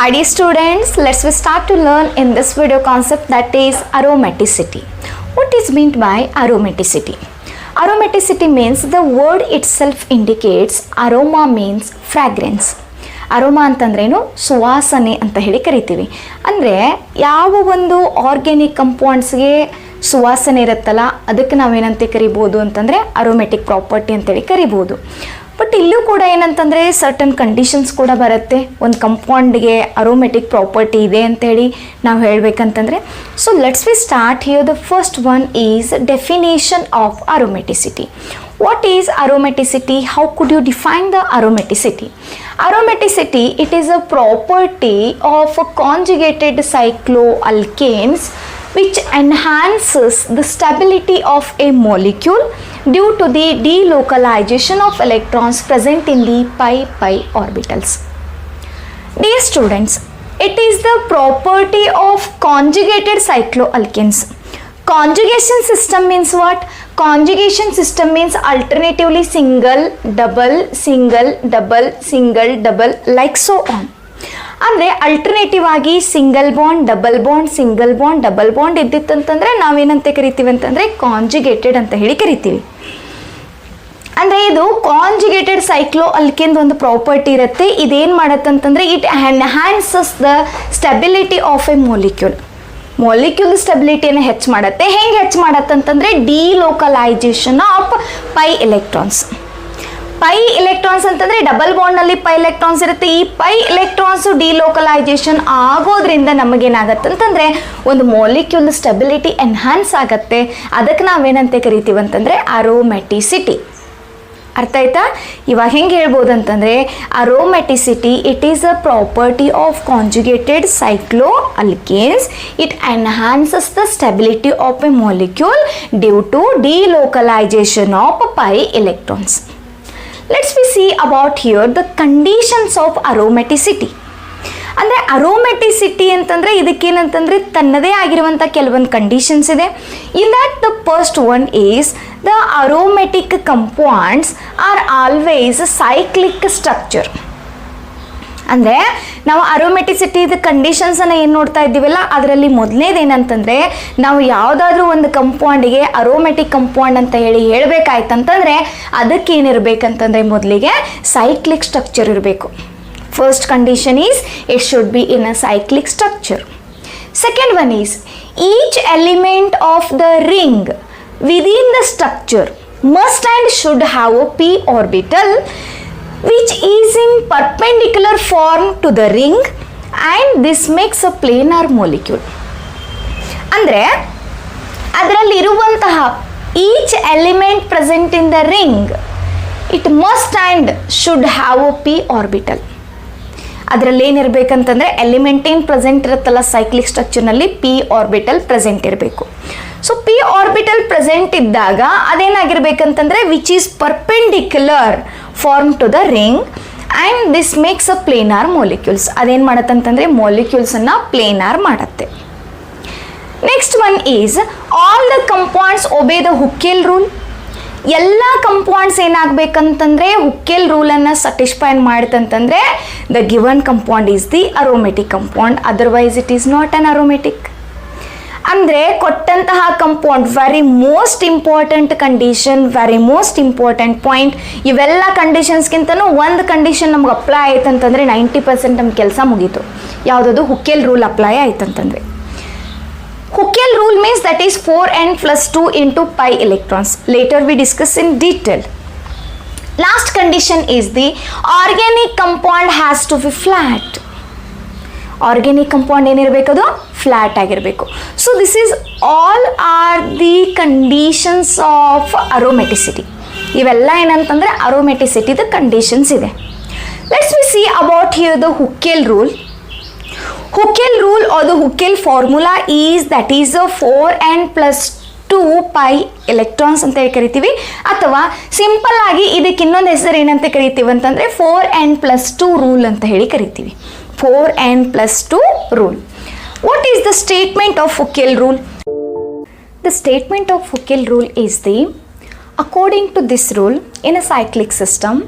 Hi dear students, let's we start to learn in this video concept that is aromaticity. What is meant by aromaticity? Aromaticity means the word itself indicates aroma means fragrance. Aroma ಅಂತಂದ್ರೇನು ಸುವಾಸನೆ ಅಂತ ಹೇಳಿ ಕರಿತೀವಿ. ಅಂದರೆ ಯಾವ ಒಂದು organic ಕಂಪೌಂಡ್ಸ್ಗೆ ಸುವಾಸನೆ ಇರುತ್ತಲ್ಲ ಅದಕ್ಕೆ ನಾವೇನಂತ ಕರಿಬೋದು ಅಂತಂದರೆ ಅರೋಮೆಟಿಕ್ ಪ್ರಾಪರ್ಟಿ ಅಂತೇಳಿ ಕರಿಬೋದು. ಬಟ್ ಇಲ್ಲೂ ಕೂಡ ಏನಂತಂದರೆ ಸರ್ಟನ್ ಕಂಡೀಷನ್ಸ್ ಕೂಡ ಬರುತ್ತೆ. ಒಂದು ಕಂಪೌಂಡ್ಗೆ ಅರೋಮೆಟಿಕ್ ಪ್ರಾಪರ್ಟಿ ಇದೆ ಅಂತೇಳಿ ನಾವು ಹೇಳಬೇಕಂತಂದರೆ. So let's we start here. The first one is definition of aromaticity. What is aromaticity? How could you define the aromaticity? Aromaticity, it is a property of conjugated cycloalkanes which enhances the stability of a molecule due to the delocalization of electrons present in the pi orbitals. Dear students, it is the property of conjugated cycloalkanes. Conjugation system means what? Conjugation system means alternatively single, double, single, double, single, double, like so on. ಅಂದರೆ alternative ಆಗಿ single bond, double bond, single bond, double bond ಇದ್ದಿತ್ತಂತಂದರೆ ನಾವೇನಂತ ಕರಿತೀವಿ ಅಂತಂದರೆ conjugated ಅಂತ ಹೇಳಿ ಕರಿತೀವಿ. ಅಂದರೆ ಇದು ಕಾಂಜುಗೇಟೆಡ್ ಸೈಕ್ಲೋ ಅಲ್ಕೇನ್ ಒಂದು ಪ್ರಾಪರ್ಟಿ ಇರುತ್ತೆ. ಇದೇನು ಮಾಡತ್ತಂತಂದರೆ it enhances the stability of a molecule. Molecule ಸ್ಟೆಬಿಲಿಟಿಯನ್ನು ಹೆಚ್ಚು ಮಾಡುತ್ತೆ. ಹೆಂಗೆ ಹೆಚ್ಚು ಮಾಡತ್ತಂತಂದರೆ delocalization of pi electrons. Pi electrons ಅಂತಂದರೆ ಡಬಲ್ ಬಾಂಡ್ನಲ್ಲಿ ಪೈ ಎಲೆಕ್ಟ್ರಾನ್ಸ್ ಇರುತ್ತೆ. ಈ ಪೈ ಎಲೆಕ್ಟ್ರಾನ್ಸು ಡಿಲೋಕಲೈಜೇಷನ್ ಆಗೋದ್ರಿಂದ ನಮಗೇನಾಗತ್ತಂತಂದರೆ ಒಂದು ಮೊಲಿಕ್ಯೂಲ್ ಸ್ಟೆಬಿಲಿಟಿ ಎನ್ಹಾನ್ಸ್ ಆಗುತ್ತೆ. ಅದಕ್ಕೆ ನಾವೇನಂತ ಕರಿತೀವಿ ಅಂತಂದರೆ ಅರೋಮೆಟಿಸಿಟಿ. ಅರ್ಥ ಆಯ್ತಾ? ಇವಾಗ ಹೆಂಗೆ ಹೇಳ್ಬೋದು ಅಂತಂದರೆ aromaticity it is a property of conjugated cycloalkanes. It enhances the stability of a molecule due to delocalization of pi electrons. Let's we see about here the conditions of aromaticity. ಅಂದರೆ aromaticity ಅಂತಂದರೆ ಇದಕ್ಕೇನಂತಂದರೆ ತನ್ನದೇ ಆಗಿರುವಂಥ ಕೆಲವೊಂದು conditions ಇದೆ. In that the first one is the aromatic compounds are always cyclic structure. ಅಂದರೆ ನಾವು ಅರೋಮೆಟಿಸಿಟಿದ ಕಂಡೀಷನ್ಸನ್ನು ಏನು ನೋಡ್ತಾ ಇದ್ದೀವಲ್ಲ ಅದರಲ್ಲಿ ಮೊದಲನೇದು ಏನಂತಂದರೆ ನಾವು ಯಾವುದಾದ್ರೂ ಒಂದು ಕಂಪೌಂಡಿಗೆ ಅರೋಮೆಟಿಕ್ ಕಂಪೌಂಡ್ ಅಂತ ಹೇಳಬೇಕಾಯ್ತಂತಂದರೆ ಅದಕ್ಕೇನಿರಬೇಕಂತಂದರೆ ಮೊದಲಿಗೆ ಸೈಕ್ಲಿಕ್ ಸ್ಟ್ರಕ್ಚರ್ ಇರಬೇಕು. First condition is it should be in a cyclic structure. Second one is each element of the ring within the structure must and should have a p orbital which is in perpendicular form to the ring and this makes a planar molecule. ಅಂದರೆ ಅದರಲ್ಲಿರುವಂತಹ each element present in the ring it must and should have a p orbital. ಅದರಲ್ಲಿ ಏನಿರಬೇಕಂತಂದರೆ element ಏನು present ಇರುತ್ತಲ್ಲ cyclic ಸ್ಟ್ರಕ್ಚರ್ನಲ್ಲಿ p orbital present ಇರಬೇಕು. So p orbital present ಇದ್ದಾಗ ಅದೇನಾಗಿರ್ಬೇಕಂತಂದರೆ which is perpendicular form to the ring and this makes a planar molecules. ಅದೇನು ಮಾಡತ್ತಂತಂದರೆ ಮೊಲಿಕ್ಯೂಲ್ಸನ್ನು ಪ್ಲೇನಾರ್ ಮಾಡುತ್ತೆ. Next one is all the compounds obey the Huckel rule. ಎಲ್ಲ compounds ಏನಾಗಬೇಕಂತಂದರೆ Huckel ರೂಲನ್ನು ಸ್ಯಾಟಿಸ್ಫೈ ಮಾಡ್ತಂತಂದರೆ the given compound is the aromatic compound, otherwise it is not an aromatic. ಅಂದರೆ ಕೊಟ್ಟಂತಹ compound very most important condition, very most important point. ಇವೆಲ್ಲ ಕಂಡೀಷನ್ಸ್ಗಿಂತನೂ ಒಂದು condition ನಮ್ಗೆ apply ಆಯ್ತಂತಂದರೆ 90% ನಮ್ಮ ಕೆಲಸ ಮುಗೀತು. ಯಾವುದದು ಹುಕ್ಕೆಲ್ ರೂಲ್ ಅಪ್ಲೈ ಆಯ್ತಂತಂದರೆ. Huckel rule means that is 4n plus 2 into pi electrons. Later we discuss in detail. Last condition is the organic compound has to be flat. Organic compound ಏನಿರಬೇಕದು flat ಆಗಿರಬೇಕು. So this is all are the conditions of aromaticity. ಇವೆಲ್ಲ ಏನಂತಂದರೆ ಅರೋಮೆಟಿಸಿಟಿದ conditions ಇದೆ. Let's we see about here the Huckel rule. Huckel rule or the Huckel formula is that is a 4n plus 2 pi electrons ಅಂತ ಕರಿತೀವಿ. ಅಥವಾ simple ಆಗಿ ಇದಕ್ಕೆ ಇನ್ನೊಂದು ಹೆಸರು ಏನಂತ ಕರಿತೀವಿ ಅಂತಂದರೆ 4n plus 2 ರೂಲ್ ಅಂತ ಹೇಳಿ ಕರಿತೀವಿ. 4n plus 2 rule. What is the statement of Huckel rule? The statement of Huckel rule is the according to this rule in a cyclic system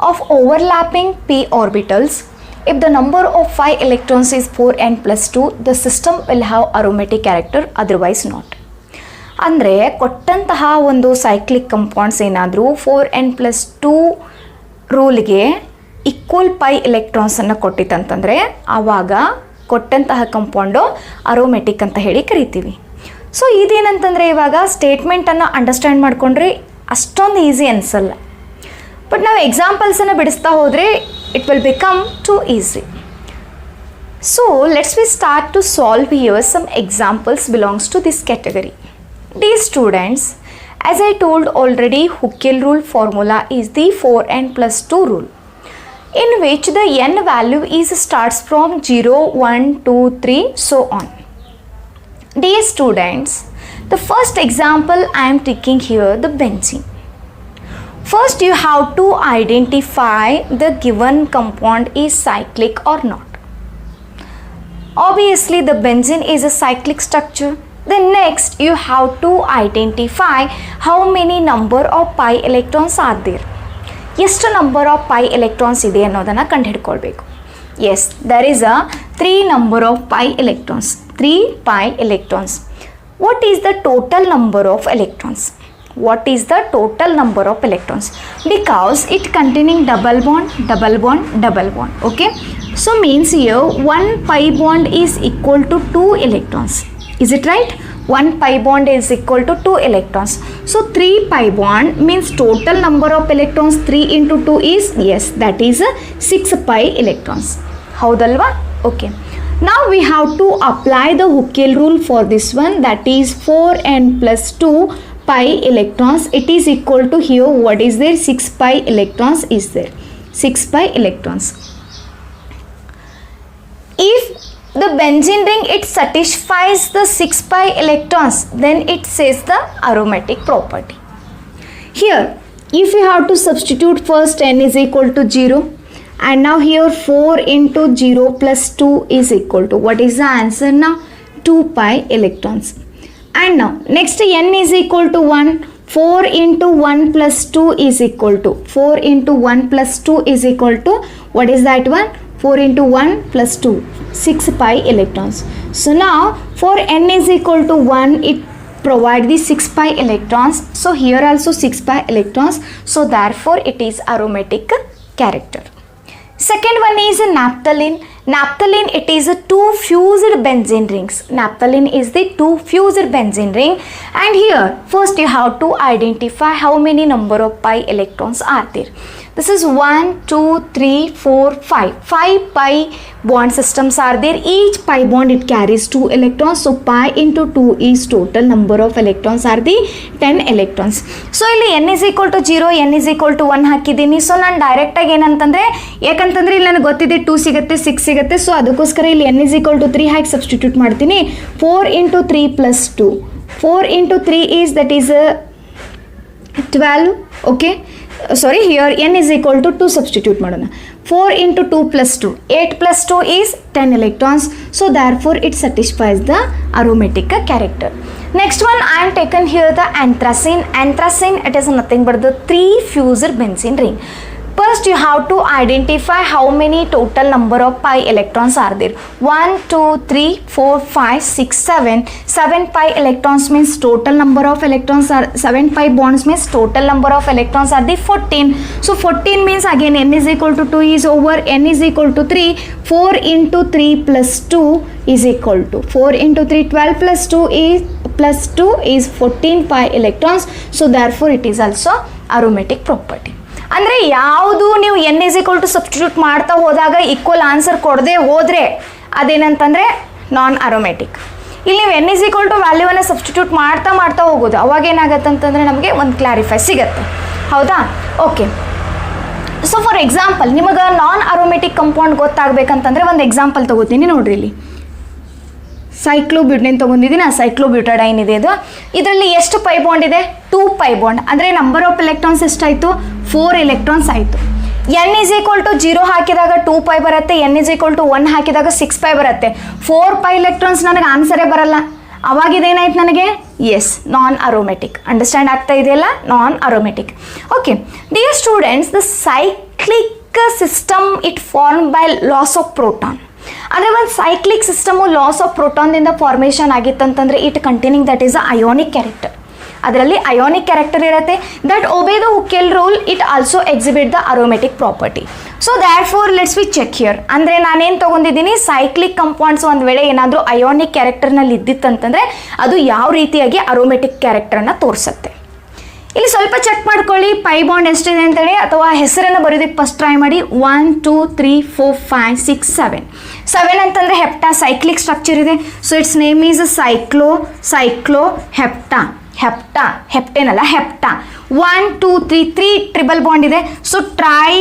of overlapping p orbitals If the number of 5 electrons is 4n plus 2, the system will have aromatic character, otherwise not. ಅಂದರೆ ಕೊಟ್ಟಂತಹ ಒಂದು cyclic compounds ಏನಾದರೂ 4n+2 ರೂಲ್ಗೆ equal pi ಎಲೆಕ್ಟ್ರಾನ್ಸನ್ನು ಕೊಟ್ಟಿತ್ತಂತಂದರೆ ಆವಾಗ ಕೊಟ್ಟಂತಹ compound aromatic ಅಂತ ಹೇಳಿ ಕರಿತೀವಿ. So ಇದೇನಂತಂದರೆ ಇವಾಗ ಸ್ಟೇಟ್ಮೆಂಟನ್ನು ಅಂಡರ್ಸ್ಟ್ಯಾಂಡ್ ಮಾಡಿಕೊಂಡ್ರೆ ಅಷ್ಟೊಂದು ಈಸಿ ಅನಿಸಲ್ಲ. ಬಟ್ ನಾವು ಎಕ್ಸಾಂಪಲ್ಸನ್ನು ಬಿಡಿಸ್ತಾ ಹೋದರೆ it will become to easy. So let's we start to solve here some examples belongs to this category. Dear students, as I told already, Hooke's rule formula is the 4n+2 rule, in which the n value is starts from 0, 1, 2, 3, so on. Dear students, the first example I am taking here, the benzene. First you have to identify the given compound is cyclic or not. Obviously the benzene is a cyclic structure. Then next you have to identify how many number of pi electrons are there. ಎಷ್ಟು number of pi electrons ಇದೆ ಅನ್ನೋದನ್ನು ಕಂಡುಹಿಡ್ಕೊಳ್ಬೇಕು. Yes, there is a 3 number of pi electrons. 3 pi electrons. What is the total number of electrons? What is the total number of electrons? Because it containing double bond, double bond, double bond. Okay. So means here 1 pi bond is equal to 2 electrons. Is it right? 1 pi bond is equal to 2 electrons. So 3 pi bond means total number of electrons 3 into 2 is, yes, that is 6 pi electrons. Haudalva? Okay. Now we have to apply the Hooke's rule for this one, that is 4n+2 pi electrons. It is equal to here what is there? 6 pi electrons is there. 6 pi electrons. If the benzene ring it satisfies the 6 pi electrons, then it says the aromatic property. Here if you have to substitute, first n is equal to 0 and now here 4 into 0 plus 2 is equal to, what is the answer now? 2 pi electrons. And now next n is equal to 1. 4 into 1 plus 2 is equal to, 4 into 1 plus 2 is equal to, what is that one? 4 into 1 plus 2, 6 pi electrons. So now for n is equal to 1, it provide the 6 pi electrons. So here also 6 pi electrons. So therefore it is aromatic character. Second one is naphthalene. Naphthalene, it is a 2 fused benzene rings. Naphthalene is the 2 fused benzene ring, and here first you have to identify how many number of pi electrons are there. This is 1, 2, 3, 4, 5. 5 pi bond systems are there. Each pi bond it carries 2 electrons. So pi into 2 is total number of electrons are the 10 electrons. So ಇಲ್ಲಿ n is equal to 0, n is equal to 1 ಹಾಕಿದ್ದೀನಿ. So ನಾನು ಡೈರೆಕ್ಟಾಗಿ ಏನಂತಂದರೆ, ಯಾಕಂತಂದರೆ ಇಲ್ಲಿ ನನಗೆ ಗೊತ್ತಿದೆ 2 ಸಿಗುತ್ತೆ, 6 ಸಿಗುತ್ತೆ. ಸೊ ಅದಕ್ಕೋಸ್ಕರ ಇಲ್ಲಿ n is equal to 3 hockey substitute ಮಾಡ್ತೀನಿ. 4 into 3 plus 2. 4 into 3 is, that is 12. Okay. Sorry, here n is equal to 2 substitute ಮಾಡೋಣ. 4 into 2 plus 2. 8 plus 2 is 10 electrons. So therefore it satisfies the aromatic character. Next one I am taken here the anthracene. Anthracene, it is nothing but the 3 fused benzene ring. First you have to identify how many total number of pi electrons are there. 1, 2, 3, 4, 5, 6, 7. 7 pi electrons means total number of electrons are, 7 pi bonds means total number of electrons are the 14. So 14 means again n is equal to 2 is over, n is equal to 3. 4 into 3 plus 2 is equal to, 4 into 3, 12 plus 2 is 14 pi electrons. So therefore it is also aromatic property. ಅಂದರೆ ಯಾವುದು ನೀವು n is equal to substitute ಮಾಡ್ತಾ ಹೋದಾಗ equal answer ಕೊಡದೆ ಹೋದರೆ ಅದೇನಂತಂದರೆ ನಾನ್ aromatic. ಇಲ್ಲಿ ನೀವು n is equal to ವ್ಯಾಲ್ಯೂವನ್ನು ಸಬ್ಸ್ಟಿಟ್ಯೂಟ್ ಮಾಡ್ತಾ ಹೋಗೋದು, ಅವಾಗ ಏನಾಗುತ್ತೆ ಅಂತಂದರೆ ನಮಗೆ ಒಂದು ಕ್ಲಾರಿಫೈ ಸಿಗುತ್ತೆ. ಹೌದಾ? ಓಕೆ. ಸೊ ಫಾರ್ ಎಕ್ಸಾಂಪಲ್ ನಿಮಗೆ ನಾನ್ ಅರೋಮೆಟಿಕ್ ಕಂಪೌಂಡ್ ಗೊತ್ತಾಗಬೇಕಂತಂದರೆ ಒಂದು ಎಕ್ಸಾಂಪಲ್ ತೊಗೋತೀನಿ ನೋಡ್ರಿ. ಇಲ್ಲಿ ಸೈಕ್ಲೋಬ್ಯೂಟೇನ್ ತೊಗೊಂಡಿದ್ದೀನಿ. ಆ ಸೈಕ್ಲೋಬ್ಯೂಟಾಡೈನ್ ಇದೆ ಇದು. ಇದರಲ್ಲಿ ಎಷ್ಟು ಪೈ ಬಾಂಡ್ ಇದೆ? 2 ಪೈ ಬಾಂಡ್. ಅಂದರೆ ನಂಬರ್ ಆಫ್ ಎಲೆಕ್ಟ್ರಾನ್ಸ್ ಎಷ್ಟಾಯಿತು? 4 ಎಲೆಕ್ಟ್ರಾನ್ಸ್ ಆಯಿತು. n is equal to 0 ಹಾಕಿದಾಗ 2 ಪೈ ಬರುತ್ತೆ, n is equal to 1 ಹಾಕಿದಾಗ 6 ಪೈ ಬರುತ್ತೆ. 4 ಪೈ ಎಲೆಕ್ಟ್ರಾನ್ಸ್ ನನಗೆ ಆನ್ಸರೇ ಬರಲ್ಲ. ಅವಾಗ ಇದೇನಾಯ್ತು ನನಗೆ? ಎಸ್, ನಾನ್ ಅರೋಮೆಟಿಕ್. ಅಂಡರ್ಸ್ಟ್ಯಾಂಡ್ ಆಗ್ತಾ ಇದೆಯಲ್ಲ? Non aromatic. Okay dear students, the cyclic system it form by loss of proton. ಅಂದರೆ ಒಂದು ಸೈಕ್ಲಿಕ್ ಸಿಸ್ಟಮು ಲಾಸ್ ಆಫ್ ಪ್ರೋಟಾನ್ದಿಂದ ಫಾರ್ಮೇಷನ್ ಆಗಿತ್ತಂತಂದರೆ it containing that is a ionic character. ಅದರಲ್ಲಿ ಅಯೋನಿಕ್ ಕ್ಯಾರೆಕ್ಟರ್ ಇರುತ್ತೆ that obey the Huckel rule, it also exhibit the aromatic property. So that for let's we check here. ಅಂದರೆ ನಾನೇನು ತೊಗೊಂಡಿದ್ದೀನಿ, cyclic compounds ಒಂದು ವೇಳೆ ಏನಾದರೂ ಅಯೋನಿಕ್ ಕ್ಯಾರೆಕ್ಟರ್ನಲ್ಲಿ ಇದ್ದಿತ್ತಂತಂದರೆ ಅದು ಯಾವ ರೀತಿಯಾಗಿ ಅರೋಮೆಟಿಕ್ ಕ್ಯಾರೆಕ್ಟರನ್ನು ತೋರಿಸುತ್ತೆ. ಇಲ್ಲಿ ಸ್ವಲ್ಪ ಚೆಕ್ ಮಾಡ್ಕೊಳ್ಳಿ ಪೈ ಬಾಂಡ್ ಎಷ್ಟಿದೆ ಅಂತೇಳಿ, ಅಥವಾ ಹೆಸರನ್ನು ಬರೆಯೋದಕ್ಕೆ ಫಸ್ಟ್ ಟ್ರೈ ಮಾಡಿ. 1 2 3 4 5 6 7. 7 ಅಂತಂದರೆ ಹೆಪ್ಟಾ, ಸೈಕ್ಲಿಕ್ ಸ್ಟ್ರಕ್ಚರ್ ಇದೆ. So its name is cycloheptane ಅಲ್ಲ, ಹೆಪ್ಟಾ. 1 2 3 3 ಟ್ರಿಬಲ್ ಬಾಂಡ್ ಇದೆ. ಸೊ ಟ್ರೈ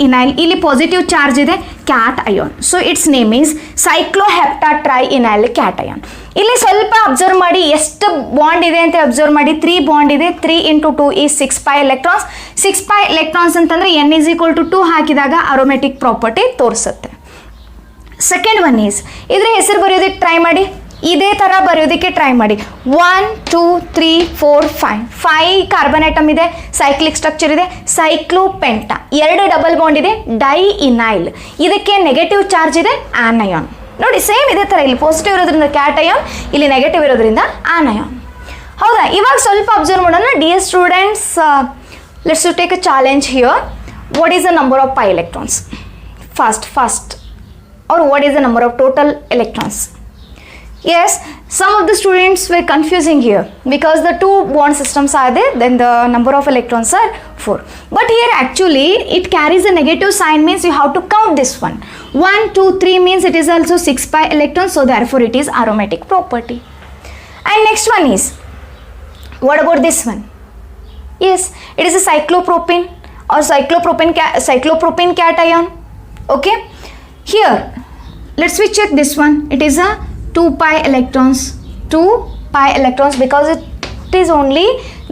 ಇನೈಲ್, ಇಲ್ಲಿ ಪಾಸಿಟಿವ್ ಚಾರ್ಜ್ ಇದೆ, cation. So its name is cycloheptatrienyl cation. ಇಲ್ಲಿ ಸ್ವಲ್ಪ ಅಬ್ಸರ್ವ್ ಮಾಡಿ ಎಷ್ಟು ಬಾಂಡ್ ಇದೆ ಅಂತ ಅಬ್ಸರ್ವ್ ಮಾಡಿ. 3 ಬಾಂಡ್ ಇದೆ. 3 × 2 is 6 pi electrons. 6 pi electrons ಅಂತಂದರೆ n = 2 ಹಾಕಿದಾಗ ಅರೋಮೆಟಿಕ್ ಪ್ರಾಪರ್ಟಿ ತೋರಿಸುತ್ತೆ. ಸೆಕೆಂಡ್ ಒನ್ ಈಸ್, ಇದ್ರ ಹೆಸರು ಬರೆಯೋದಕ್ಕೆ ಟ್ರೈ ಮಾಡಿ, ಇದೇ ಥರ ಬರೆಯೋದಕ್ಕೆ ಟ್ರೈ ಮಾಡಿ. 1 2 3 4 5 ಕಾರ್ಬನ್ ಆಟಮ್ ಇದೆ, ಸೈಕ್ಲಿಕ್ ಸ್ಟ್ರಕ್ಚರ್ ಇದೆ, ಸೈಕ್ಲೋಪೆಂಟಾ. 2 ಡಬಲ್ ಬಾಂಡ್ ಇದೆ, ಡೈ ಇನೈಲ್. ಇದಕ್ಕೆ ನೆಗೆಟಿವ್ ಚಾರ್ಜ್ ಇದೆ, ಆನಯಾನ್. ನೋಡಿ ಸೇಮ್ ಇದೇ ಥರ, ಇಲ್ಲಿ ಪಾಸಿಟಿವ್ ಇರೋದ್ರಿಂದ ಕ್ಯಾಟಯಾನ್, ಇಲ್ಲಿ ನೆಗೆಟಿವ್ ಇರೋದ್ರಿಂದ ಆನಯಾನ್. ಹೌದಾ? ಇವಾಗ ಸ್ವಲ್ಪ ಅಬ್ಸರ್ವ್ ಮಾಡೋಣ. Dear students, let's you take a challenge here. What is the number of pi electrons? Fast. or what is the number of total electrons? Yes, some of the students were confusing here because the 2 bond systems are there, then the number of electrons are 4. But here actually it carries a negative sign, means you have to count this one. 1 2 3 means it is also 6 pi electrons, so therefore it is aromatic property. And next one is, what about this one? Yes, it is a cyclopropene or cyclopropene cation. Okay, here let's we check this one. It is a 2 pi electrons because it is only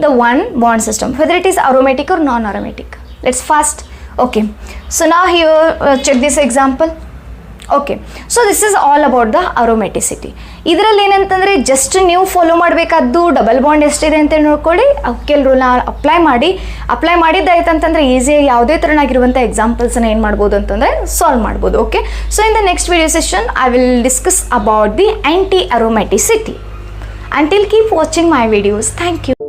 the one bond system, whether it is aromatic or non-aromatic. Let's fast. Okay, so now here check this example. Okay, so this is all about the aromaticity. ಇದರಲ್ಲಿ ಏನಂತಂದರೆ just ನೀವು follow ಮಾಡಬೇಕಾದ್ದು double bond ಎಷ್ಟಿದೆ ಅಂತ ನೋಡ್ಕೊಳ್ಳಿ, ಹುಕೆಲ್ ರೂಲ್ನ apply ಮಾಡಿದ್ದಾಯ್ತು ಅಂತಂದರೆ ಈಸಿಯಾಗಿ ಯಾವುದೇ ಥರನಾಗಿರುವಂಥ ಎಕ್ಸಾಂಪಲ್ಸನ್ನು ಏನು ಮಾಡ್ಬೋದು ಅಂತಂದರೆ ಸಾಲ್ವ್ ಮಾಡ್ಬೋದು. Okay, so in the next video session I will discuss about the anti aromaticity. Until keep watching my videos. Thank you.